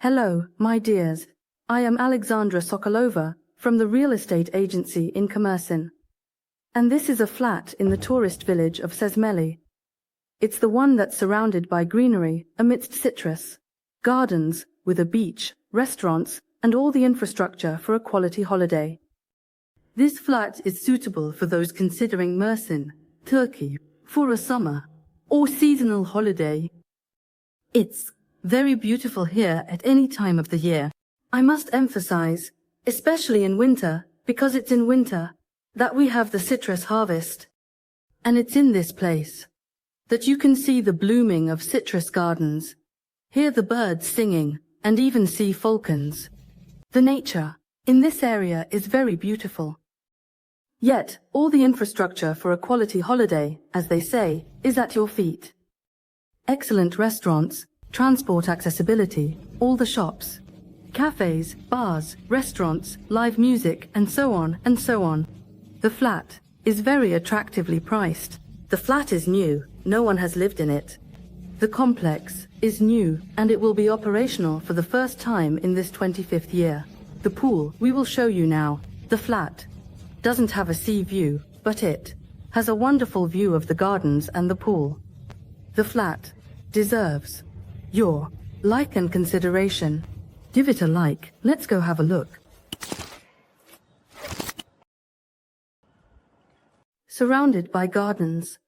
Hello, my dears. I am Alexandra Sokolova from the real estate agency in Mersin. And this is a flat in the tourist village of Cesmeli. It's the one that's surrounded by greenery, amidst citrus, gardens, with a beach, restaurants, and all the infrastructure for a quality holiday. This flat is suitable for those considering Mersin, Turkey, for a summer or seasonal holiday. It's very beautiful here at any time of the year. I must emphasize, especially in winter, because it's in winter that we have the citrus harvest. And it's in this place that you can see the blooming of citrus gardens, hear the birds singing, and even see falcons. The nature in this area is very beautiful. Yet, all the infrastructure for a quality holiday, as they say, is at your feet. Excellent restaurants, transport accessibility, all the shops, cafes, bars, restaurants, live music, and so on and so on. The flat is very attractively priced. The flat is new, no one has lived in it. The complex is new, and it will be operational for the first time in this 25th year. The pool we will show you now. The flat doesn't have a sea view, but it has a wonderful view of the gardens and the pool. The flat deserves your like and consideration. Give it a like. Let's go have a look. Surrounded by gardens,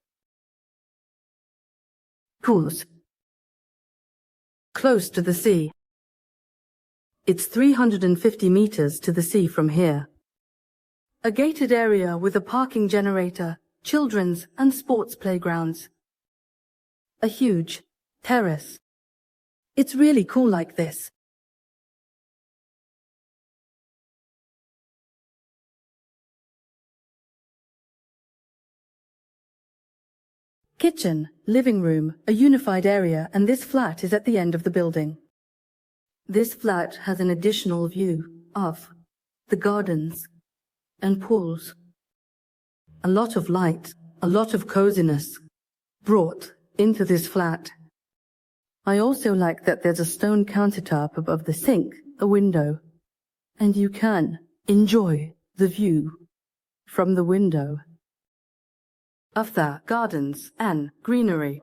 pools, close to the sea. It's 350 meters to the sea from here. A gated area with a parking generator, children's and sports playgrounds. A huge terrace. It's really cool like this. Kitchen, living room, a unified area, and this flat is at the end of the building. This flat has an additional view of the gardens and pools. A lot of light, a lot of coziness brought into this flat. I also like that there's a stone countertop above the sink, a window, and you can enjoy the view from the window of the gardens and greenery.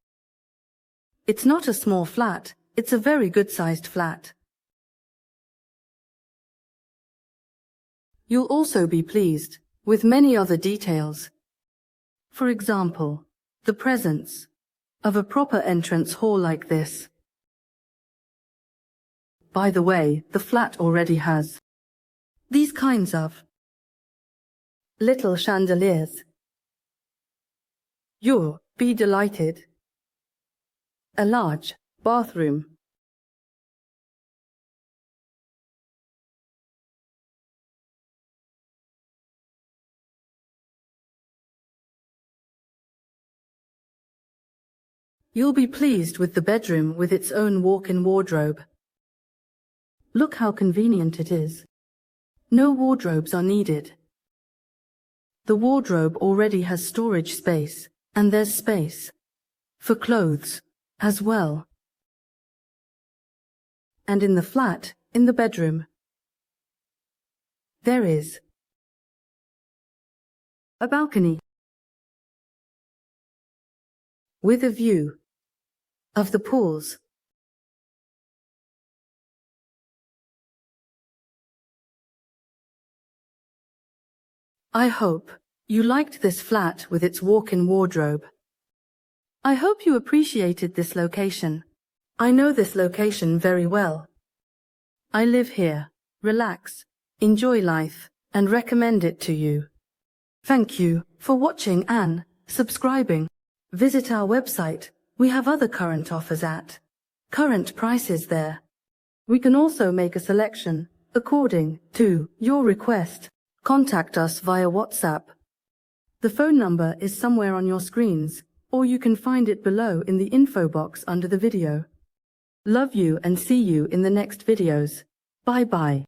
It's not a small flat, it's a very good-sized flat. You'll also be pleased with many other details. For example, the presence of a proper entrance hall like this. By the way, the flat already has these kinds of little chandeliers. You'll be delighted. A large bathroom. You'll be pleased with the bedroom with its own walk-in wardrobe. Look how convenient it is. No wardrobes are needed. The wardrobe already has storage space, and there's space for clothes as well. And in the flat, in the bedroom, there is a balcony with a view of the pools. I hope you liked this flat with its walk-in wardrobe. I hope you appreciated this location. I know this location very well. I live here, relax, enjoy life, and recommend it to you. Thank you for watching and subscribing. Visit our website. We have other current offers at current prices there. We can also make a selection according to your request. Contact us via WhatsApp. The phone number is somewhere on your screens, or you can find it below in the info box under the video. Love you and see you in the next videos. Bye bye.